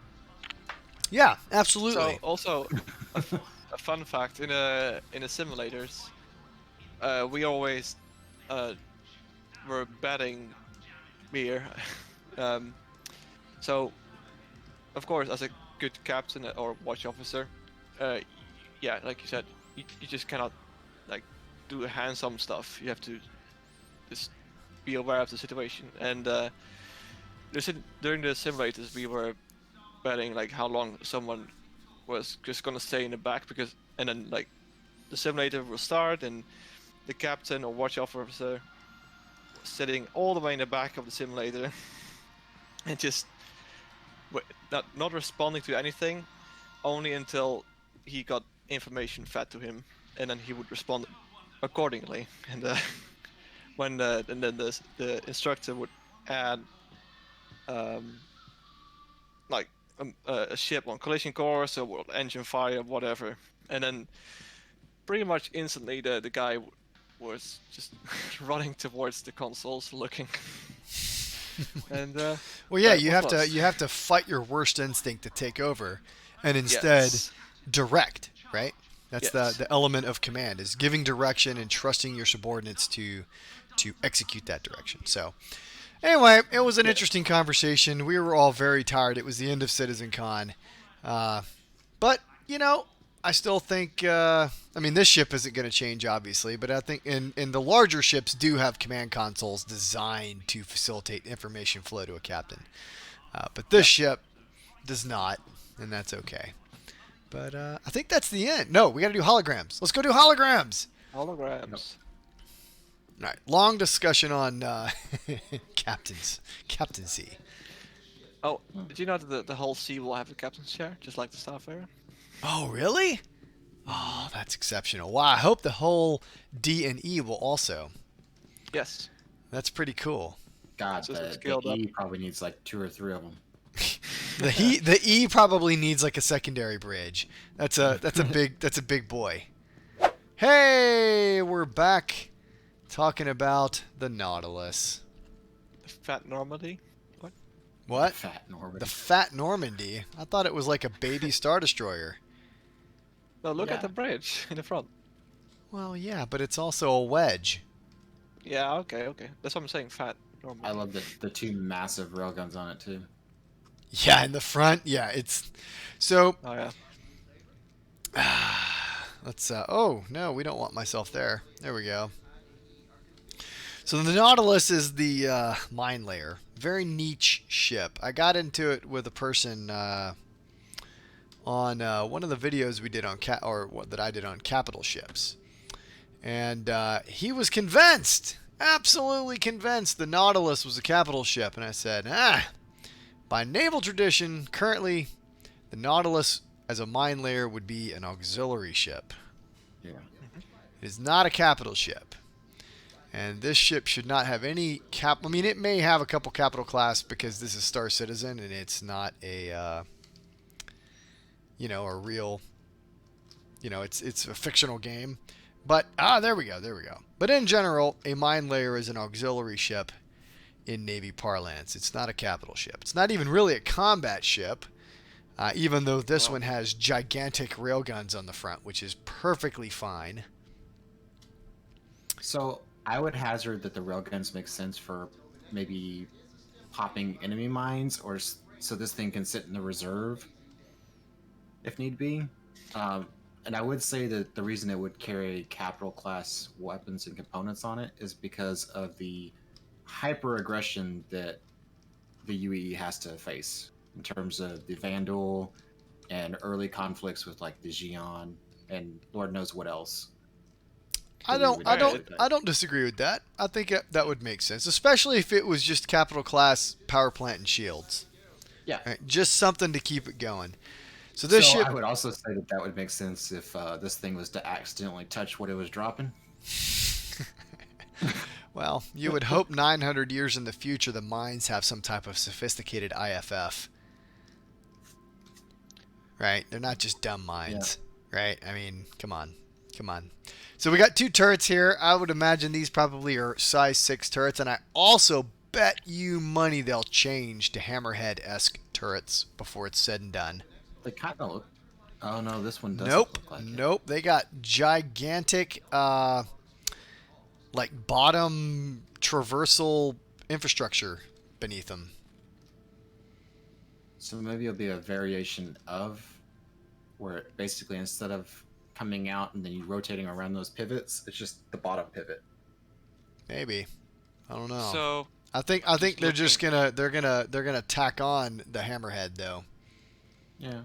Yeah, absolutely. So also, a fun fact in the simulators, we always were betting beer. So, of course, as a good captain or watch officer, like you said, you just cannot like do hands-on stuff. You have to just be aware of the situation. And during the simulators, we were betting like how long someone was just gonna stay in the back, and then like the simulator will start and the captain or watch officer was sitting all the way in the back of the simulator and just not responding to anything, only until he got information fed to him, and then he would respond accordingly. And then the instructor would add a ship on collision course or engine fire, whatever, and then pretty much instantly the guy was just running towards the consoles looking. And well, yeah, you have to fight your worst instinct to take over, and instead direct, right? That's the element of command, is giving direction and trusting your subordinates to execute that direction. So anyway, it was an interesting conversation. We were all very tired. It was the end of CitizenCon. But, I still think, this ship isn't going to change, obviously, but I think in the larger ships do have command consoles designed to facilitate information flow to a captain. But this ship does not, and that's okay. But I think that's the end. No, we got to do holograms. Let's go do holograms. Holograms. All right, long discussion on captaincy. Oh, did you know that the whole sea will have a captain's chair, just like the Starfarer? Oh, really? Oh, that's exceptional. Wow, I hope the whole D and E will also. Yes. That's pretty cool. God, the E probably needs like 2 or 3 of them. The E probably needs like a secondary bridge. That's a big boy. Hey, we're back talking about the Nautilus. The Fat Normandy? What? Fat Normandy. The Fat Normandy? I thought it was like a baby Star Destroyer. No, look at the bridge in the front. Well, yeah, but it's also a wedge. Yeah, okay. That's what I'm saying, Fat Normandy. I love the 2 massive railguns on it too. Yeah, in the front. Yeah, it's so. Oh yeah. Let's. Oh no, we don't want myself there. There we go. So the Nautilus is the mine layer. Very niche ship. I got into it with a person on one of the videos we did on that I did on capital ships, and he was convinced, absolutely convinced, the Nautilus was a capital ship. And I said, by naval tradition, currently, the Nautilus as a mine layer would be an auxiliary ship. Yeah. It is not a capital ship. And this ship should not have any cap. I mean, it may have a couple capital class because this is Star Citizen and it's not a, a real, it's a fictional game. But, there we go. But in general, a mine layer is an auxiliary ship in Navy parlance. It's not a capital ship. It's not even really a combat ship, even though this one has gigantic railguns on the front, which is perfectly fine. So I would hazard that the railguns make sense for maybe popping enemy mines, or so this thing can sit in the reserve if need be. And I would say that the reason it would carry capital class weapons and components on it is because of the hyper aggression that the UE has to face in terms of the Vandal and early conflicts with like the Xi'an and Lord knows what else. I don't disagree with that. I think that would make sense, especially if it was just capital class power plant and shields. Yeah, right? Just something to keep it going. So this ship. I would also say that would make sense if this thing was to accidentally touch what it was dropping. Well, you would hope 900 years in the future the mines have some type of sophisticated IFF. Right? They're not just dumb mines. Yeah. Right? I mean, come on. So we got 2 turrets here. I would imagine these probably are size 6 turrets, and I also bet you money they'll change to Hammerhead-esque turrets before it's said and done. They kind of look... Oh, no, this one doesn't look like it. Nope. They got gigantic... like bottom traversal infrastructure beneath them. So maybe it'll be a variation of where basically instead of coming out and then you rotating around those pivots, it's just the bottom pivot. Maybe. I don't know. So I think they're just gonna tack on the Hammerhead though. Yeah.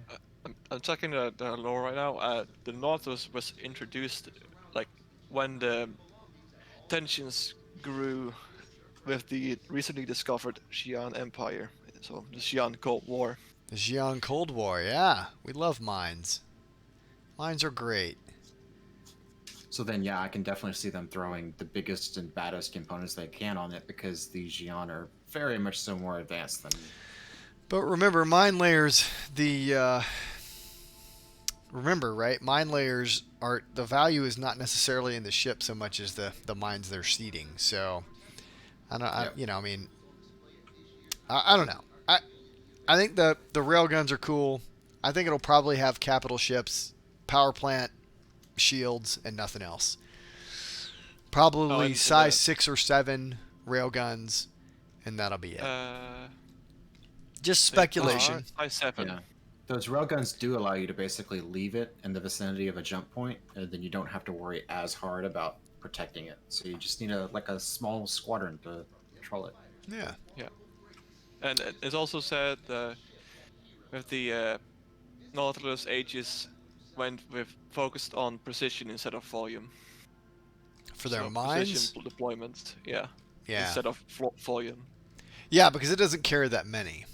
I'm checking the lore right now. The Nautilus was introduced like when the tensions grew with the recently discovered Xi'an Empire, so the Xi'an Cold War. The Xi'an Cold War, yeah. We love mines. Mines are great. So then, yeah, I can definitely see them throwing the biggest and baddest components they can on it because the Xi'an are very much so more advanced than... But remember, mine layers, remember, right? Mine layers are... The value is not necessarily in the ship so much as the mines they're seeding. So, I don't... Yep. I don't know. I think the railguns are cool. I think it'll probably have capital ships, power plant, shields, and nothing else. Probably size 6 or 7 railguns, and that'll be it. Just speculation. Size 7. Yeah. Those railguns do allow you to basically leave it in the vicinity of a jump point, and then you don't have to worry as hard about protecting it. So you just need a small squadron to control it. Yeah. Yeah. And it's also said with the Nautilus Aegis went with focused on precision instead of volume. For their so mines? Precision deployments, yeah. Yeah. Instead of volume. Yeah, because it doesn't carry that many.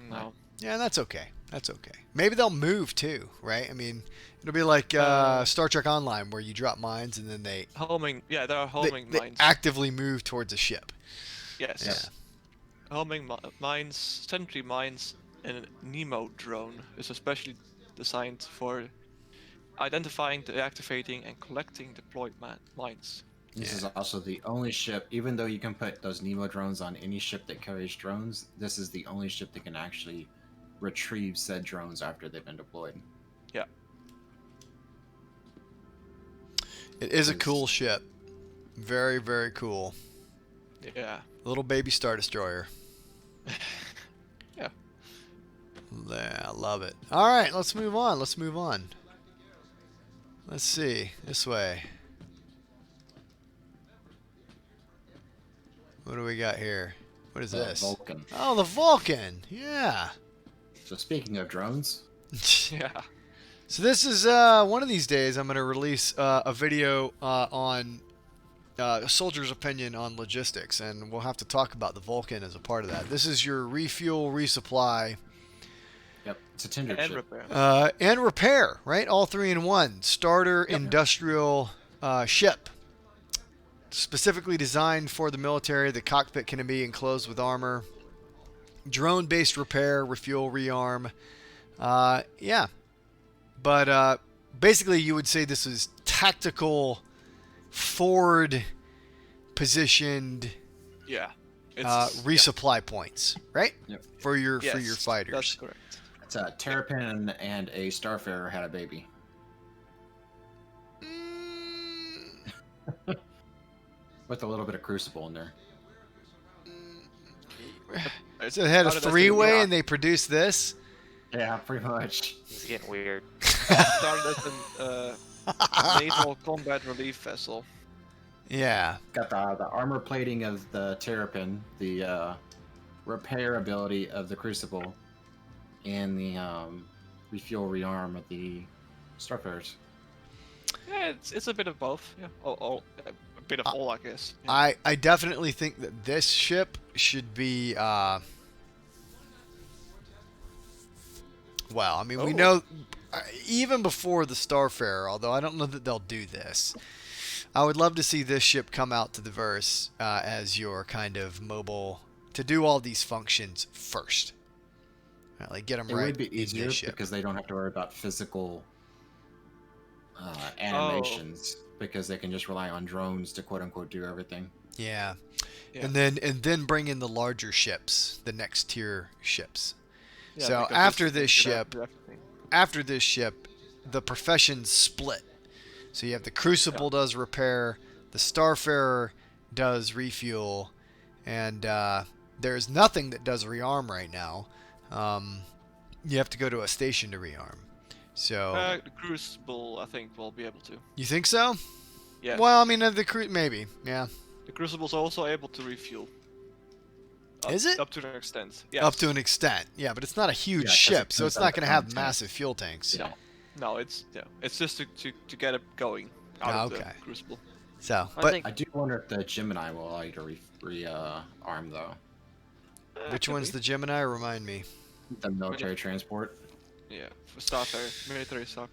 No. Yeah, that's okay. That's okay. Maybe they'll move too, right? I mean, it'll be like Star Trek Online where you drop mines and then they... Homing, yeah, there are homing they mines. actively move towards a ship. Yes. Yeah. Homing mines, sentry mines, and a a.m.m.o drone is especially designed for identifying, deactivating, and collecting deployed mines. This is also the only ship, even though you can put those a.m.m.o drones on any ship that carries drones, this is the only ship that can actually retrieve said drones after they've been deployed. Yeah. It is a cool ship. Very, very cool. Yeah. Little baby Star Destroyer. Yeah. Yeah, I love it. All right, let's move on. Let's see. This way. What do we got here? What is The this? Vulcan. Oh, the Vulcan. Yeah. So speaking of drones, Yeah. So this is one of these days I'm going to release a video on a soldier's opinion on logistics, and we'll have to talk about the Vulcan as a part of that. This is your refuel, resupply, yep, it's a Tinder And ship. repair. and repair, right? All three in one. Starter industrial ship. Specifically designed for the military. The cockpit can be enclosed with armor. Drone-based repair, refuel, rearm. Yeah. But basically you would say this is tactical, forward positioned Yeah. resupply points, right? Yep. For your Yes, fighters. That's correct. It's a Terrapin and a Starfarer had a baby. Mm, With a little bit of Crucible in there. so they had a Started as a- three-way yeah, and they produced this. Yeah, pretty much. It's getting weird. started as an naval combat relief vessel. Yeah. Got the armor plating of the Terrapin, the repair ability of the Crucible, and the refuel rearm of the Starfarers. Yeah, it's a bit of both. Yeah. A bit of all, I guess. Yeah. I definitely think that this ship should be well, I mean, we Oh. know even before the Starfarer, although I don't know that they'll do this. I would love to see this ship come out to the verse as your kind of mobile to do all these functions first. Right, like get them It right would be in easier this ship. because they don't have to worry about physical animations because they can just rely on drones to quote unquote do everything. Yeah. Yeah. And then bring in the larger ships, the next tier ships. Yeah, so because after they this should have ship, to do everything. after this ship, the professions split. So you have the Crucible does repair, the Starfarer does refuel, and there's nothing that does rearm right now. You have to go to a station to rearm. So The Crucible, I think, will be able to. you think so? Yeah. Well, I mean, maybe, yeah. The Crucible's also able to refuel. Is it? Up to an extent. Yes. Up to an extent, yeah, but it's not a huge Yeah, 'cause ship, it so comes it's out not of going to the have tank. massive fuel tanks. Yeah. No, it's just to get it going out of Okay. the Crucible. So, I but think I do wonder if the Gemini will allow you to rearm though. which one's the Gemini? Remind me. The military transport. Yeah, for Starfarer, military Starfarer.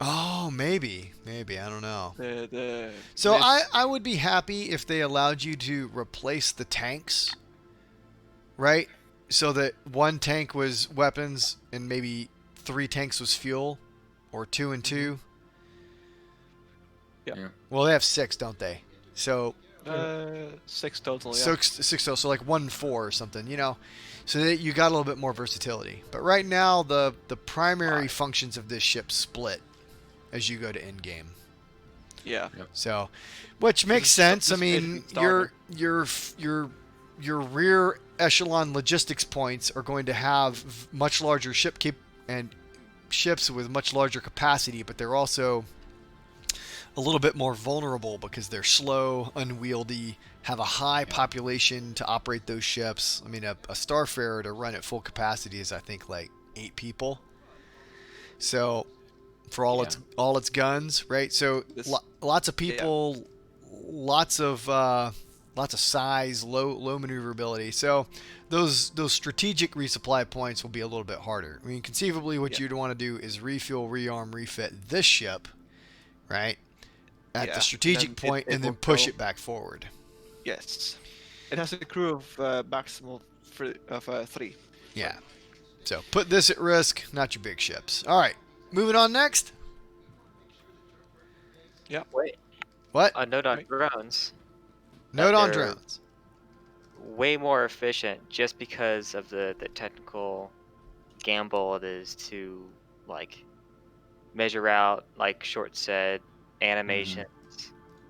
Oh, maybe, I don't know. The So this- I would be happy if they allowed you to replace the tanks, right? So that one tank was weapons and maybe 3 tanks was fuel, or 2 and 2. Yeah. Yeah. Well, they have 6, don't they? So 6 total. Yeah. 6 total, so like 1 and 4 or something, you know. So that you got a little bit more versatility. But right now, the primary functions of this ship split as you go to end game. Yeah. So, which makes is- sense. I this is mean, basically your rear echelon logistics points are going to have much larger ships with much larger capacity, but they're also a little bit more vulnerable because they're slow, unwieldy, have a high population to operate those ships. I mean, a Starfarer to run at full capacity is, I think, like 8 people. So, for all its guns, right? So This- lots of people, lots of size, low maneuverability. So those strategic resupply points will be a little bit harder. I mean, conceivably, what you'd want to do is refuel, rearm, refit this ship, right, at Yeah, the strategic and point, it and then will push go- it back forward. Yes. It has a crew of maximum of 3. Yeah. So put this at risk, not your big ships. All right, moving on next. wait, What? a note on Right. drones. Note on they're- drones. Way more efficient just because of the technical gamble it is to like measure out, like Short said, animations,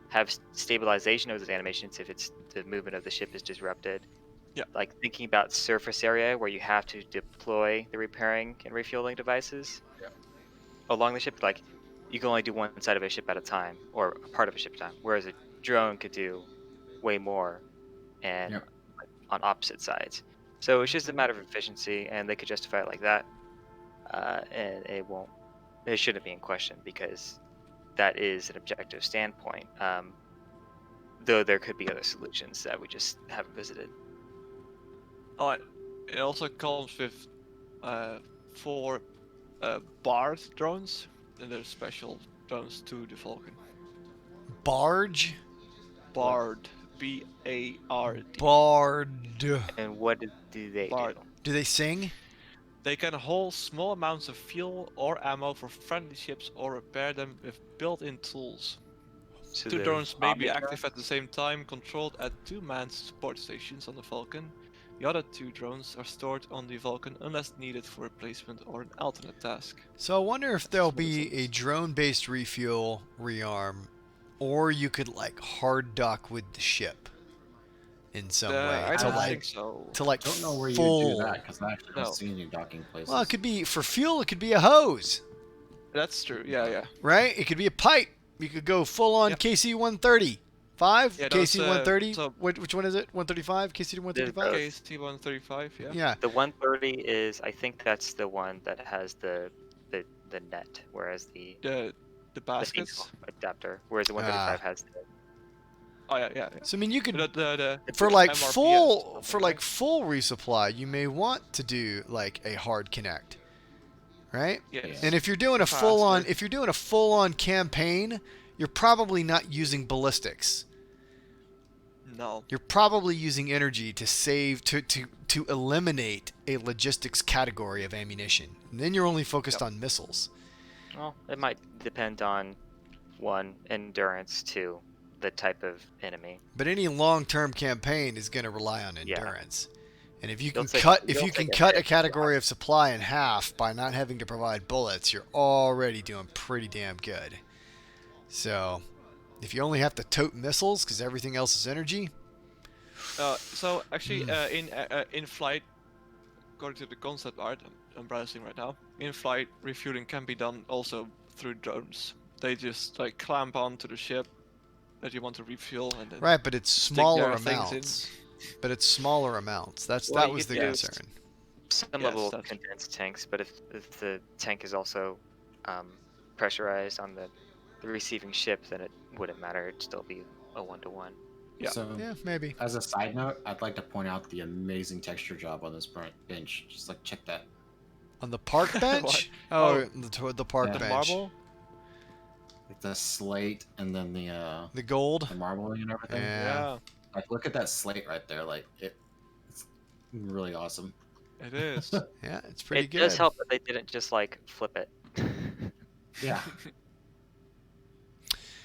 have stabilization of those animations if it's the movement of the ship is disrupted. Yeah. Like thinking about surface area where you have to deploy the repairing and refueling devices along the ship, like you can only do one side of a ship at a time or a part of a ship at a time, whereas a drone could do way more and Yep. on opposite sides. So it's just a matter of efficiency, and they could justify it like that, and it shouldn't be in question because that is an objective standpoint. Though there could be other solutions that we just haven't visited. Oh, it also comes with 4 Bard drones, and they're special drones to the Vulcan. Barge? Bard, B-A-R-D. Bard. And what do they Bard. do? Do they sing? They can hold small amounts of fuel or ammo for friendly ships or repair them with built-in tools. So 2 they're drones may be bombing active drones? at the same time, controlled at 2 manned support stations on the Vulcan. The other 2 drones are stored on the Vulcan unless needed for replacement or an alternate task. So I wonder if there'll That's what it be a says. drone-based refuel rearm, or you could like hard dock with the ship in some way I to don't like think so. full. Don't know where you do that because I actually No. don't see any docking places. Well, it could be for fuel. It could be a hose, That's true. Yeah. right? It could be a pipe. You could go full on Yep. KC-130. 5? Yeah, those, KC-130? so- Which one is it? 135? KC-135? KC-135, yeah. Yeah. The 130 is, I think that's the one that has the net, whereas the The female baskets. adapter, whereas the 135 has the Oh yeah. So I mean, you could The for like MRPS, full right? full resupply, you may want to do like a hard connect, right? Yes. And if you're doing a full on campaign, you're probably not using ballistics. No. You're probably using energy to save to eliminate a logistics category of ammunition. And then you're only focused on missiles. Well, it might depend on 1, endurance, 2, the type of enemy. But any long-term campaign is going to rely on Yeah. endurance. And if you You'll can take a cut a hit. category of supply in half by not having to provide bullets, you're already doing pretty damn good. So, if you only have to tote missiles because everything else is energy, So actually, in flight, according to the concept art I'm browsing right now, in flight refueling can be done also through drones. They just like clamp onto the ship that you want to refuel, and then right? But it's stick smaller their things in. amounts. But it's smaller amounts. Well, That you was could the do concern. some Yes, level of that's- condensed tanks, but if the tank is also pressurized on the receiving ship, then it wouldn't matter. It'd still be a 1-to-1. Yeah. So, Yeah, maybe. as a side note, I'd like to point out the amazing texture job on this bench. Just like check that. On the park bench? What? The park Yeah. The bench. marble. Like the slate and then The gold. the marbling and everything. Yeah. Like look at that slate right there. Like it's really awesome. It is. Yeah, it's pretty It good. does help that they didn't just like flip it. Yeah.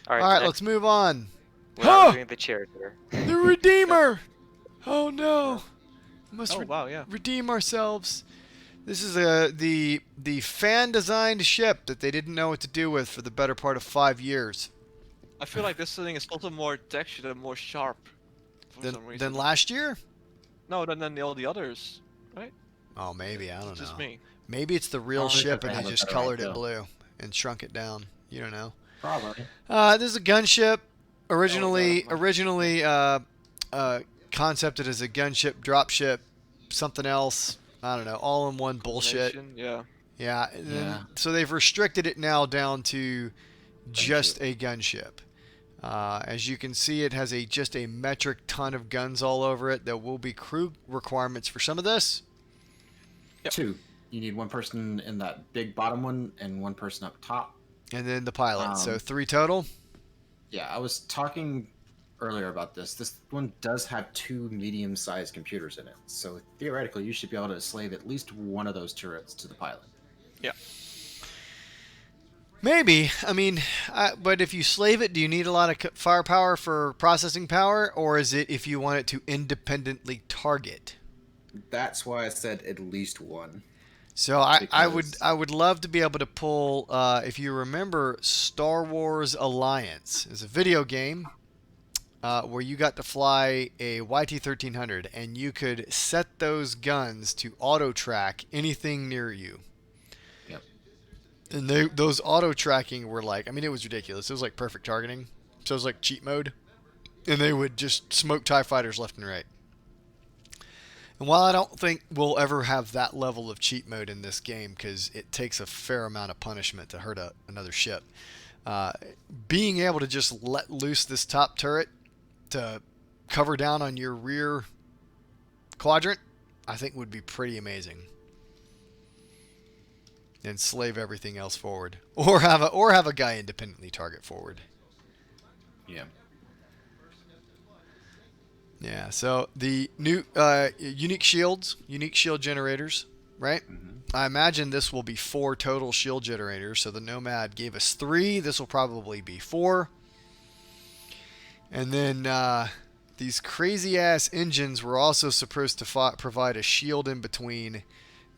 All right, All right, next, let's move on. we're not Huh! doing the Charioteer. The Redeemer! Oh no! Must Oh wow, yeah. redeem ourselves. This is the fan-designed ship that they didn't know what to do with for the better part of 5 years. I feel like this thing is also more textured and more sharp. For some reason. Than last year? No, than all the others. Oh, maybe. I don't It's just know. me. Maybe it's the real Probably ship because and they they have a just better colored it idea. blue and shrunk it down. You don't know. Probably. This is a gunship. Originally never concepted as a gunship, dropship, something else. I don't know. All in one bullshit. Combination, Yeah. Yeah. And then, Yeah. so they've restricted it now down to just a gunship. As you can see, it has just a metric ton of guns all over it. There will be crew requirements for some of this. Yep. 2. You need one person in that big bottom one and one person up top. And then the pilot. So 3 total. Yeah, I was talking earlier about this. This one does have 2 medium-sized computers in it. So theoretically, you should be able to slave at least one of those turrets to the pilot. Maybe. I mean, but if you slave it, do you need a lot of firepower for processing power? Or is it if you want it to independently target? That's why I said at least one. So I Because- would love to be able to pull, if you remember Star Wars Alliance. It's a video game where you got to fly a YT-1300 and you could set those guns to auto-track anything near you. Yep. And those auto-tracking were like, I mean, it was ridiculous. It was like perfect targeting. So it was like cheat mode. and they would just smoke TIE fighters left and right. And while I don't think we'll ever have that level of cheat mode in this game, because it takes a fair amount of punishment to hurt another ship, being able to just let loose this top turret to cover down on your rear quadrant, I think would be pretty amazing. And slave everything else forward, or have a guy independently target forward. Yeah. Yeah. So the new unique shield generators, right? Mm-hmm. I imagine this will be 4 total shield generators. So the Nomad gave us 3. This will probably be 4. And then these crazy ass engines were also supposed to provide a shield in between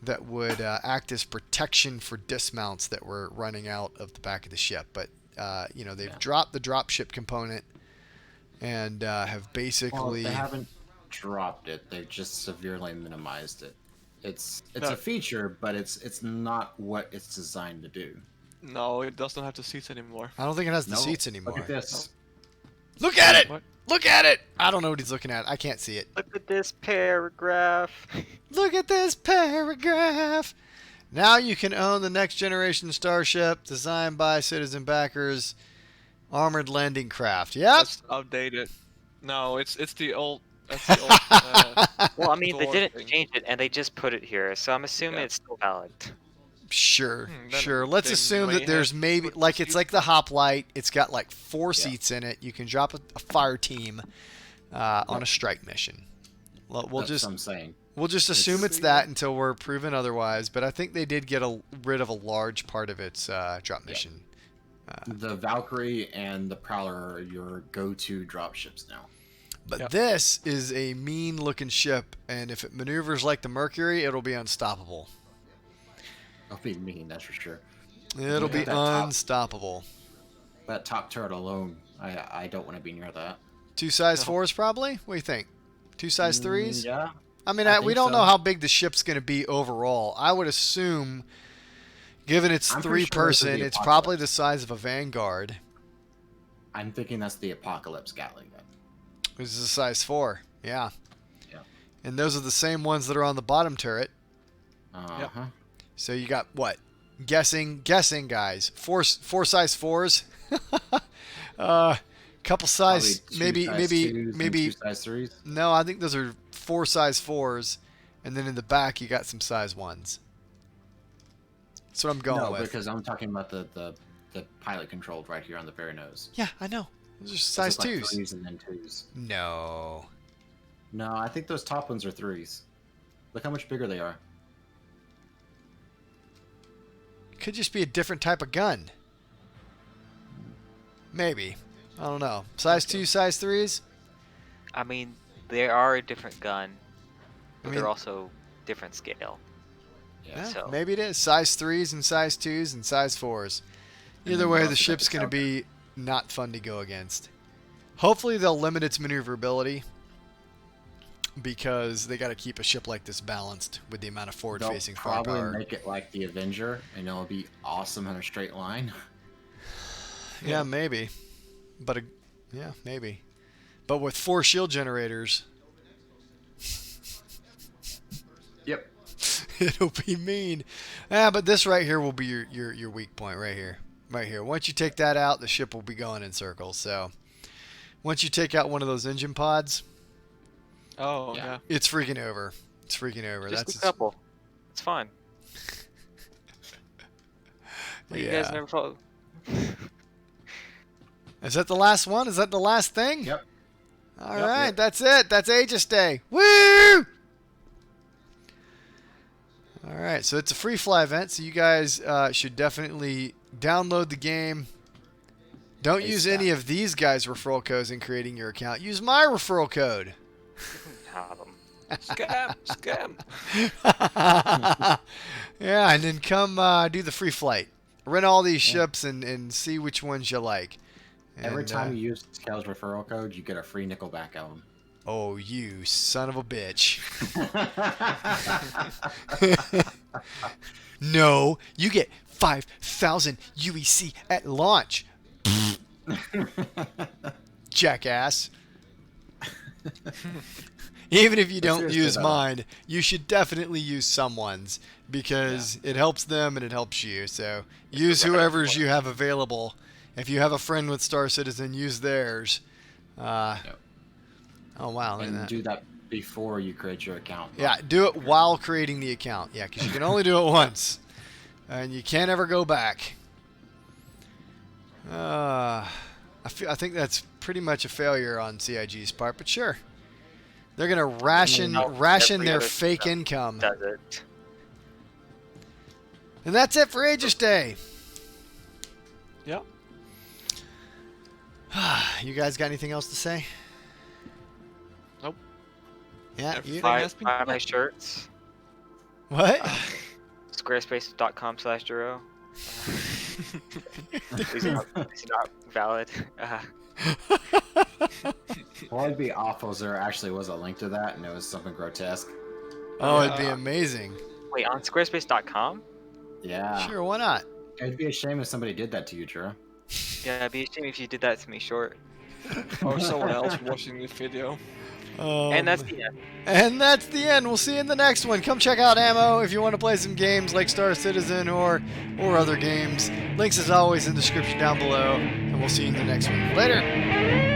that would act as protection for dismounts that were running out of the back of the ship. But, they've dropped the dropship component and have basically... Well, they haven't dropped it. They've just severely minimized it. It's a feature, but it's not what it's designed to do. No, it doesn't have the seats anymore. I don't think it has the No, seats anymore. Look at this. Look at it! What? Look at it! I don't know what he's looking at. I can't see it. Look at this paragraph. Look at this paragraph! Now you can own the next generation starship designed by citizen backers, armored landing craft. Yep. That's outdated. No, it's the old. That's the old. Well, I mean, they Door didn't thing. change it, and they just put it here, so I'm assuming Yeah. it's still valid. Sure, Then sure. Let's they assume may that there's have maybe put like the it's seats like the in. Hoplite. It's got like 4 seats in it. You can drop a fire team on a strike mission. We'll That's just what I'm saying. we'll just assume it's see that that. until we're proven otherwise. But I think they did get rid of a large part of its drop mission. The Valkyrie and the Prowler are your go-to dropships now. But Yep. this is a mean-looking ship, and if it maneuvers like the Mercury, it'll be unstoppable. I'll be mean, that's for sure. It'll be That top- unstoppable. That top turret alone, I don't want to be near that. 2 size 4s probably? What do you think? 2 size 3s? Yeah. I mean, I we think don't so. know how big the ship's going to be overall. I would assume, given it's I'm pretty 3 sure this is person, the it's probably Apocalypse. the size of a Vanguard. I'm thinking that's the Apocalypse Gatling gun. This is a size 4. Yeah. Yeah. And those are the same ones that are on the bottom turret. Uh-huh. So you got what? Guessing, guys. Four size 4s. Couple size, Probably two size twos and maybe. 2 size 3s. No, I think those are 4 size 4s, and then in the back you got some size 1s. That's what I'm going No, with. because I'm talking about the pilot controlled right here on the very nose. Yeah, I know. Those are Those size look like 2s. 3s and then 2s. No. No, I think those top ones are 3s. Look how much bigger they are. Could just be a different type of gun. Maybe. I don't know. Size 2, size 3s? I mean, they are a different gun, but I mean- they're also different scale. Yeah, So- maybe it is. Size 3s and size 2s and size 4s. And Either then way, you the also got ship's the going to Stalker. be not fun to go against. Hopefully they'll limit its maneuverability because they got to keep a ship like this balanced with the amount of They'll forward-facing probably firepower. make it like the Avenger, and it'll be awesome in a straight line. Yeah, maybe. But yeah, maybe. But with 4 shield generators, Yep. it'll be mean. Yeah, but this right here will be your weak point right here. Right here. Once you take that out, the ship will be going in circles. So once you take out one of those engine pods, Oh Yeah. yeah. it's freaking over. It's freaking over. Just That's a couple. It's fine. yeah. You guys never follow. Is that the last one? Is that the last thing? Yep. All Yep. right, that's it. That's Aegis Day. Woo! All right, so it's a free fly event, so you guys should definitely download the game. Don't use any of these guys' referral codes in creating your account. Use my referral code. Have 'em. Scam. Yeah, and then come do the free flight. Rent all these ships and see which ones you like. Every And, time you use Cal's referral code, you get a free nickel back album. Oh, you son of a bitch. No, you get 5,000 UEC at launch. Jackass. Even if you don't seriously, use though. mine, you should definitely use someone's because it helps them and it helps you. So use whoever's you have available. If you have a friend with Star Citizen, use theirs. Yep. Oh, wow. Look at And that. do that before you create your account. Yeah, do it while creating the account. Yeah, because you can only do it once. And you can't ever go back. I think that's pretty much a failure on CIG's part, but sure. They're going to ration Every their other fake system income. Does it? And that's it for Aegis Day. Yeah. You guys got anything else to say? Nope. Yeah, Everything you? has been Buy my done. shirts. What? Squarespace.com/Duro. These are not valid. Well, it'd be awful if there actually was a link to that and it was something grotesque. Oh, it'd be Yeah. amazing. Wait, on Squarespace.com? Yeah. Sure, why not? It'd be a shame if somebody did that to you, Drew. Yeah, it'd be a shame if you did that to me, short. Or someone else watching this video. And that's the end. And that's the end. We'll see you in the next one. Come check out a.m.m.o if you want to play some games like Star Citizen or other games. Links as always in the description down below. And we'll see you in the next one. Later.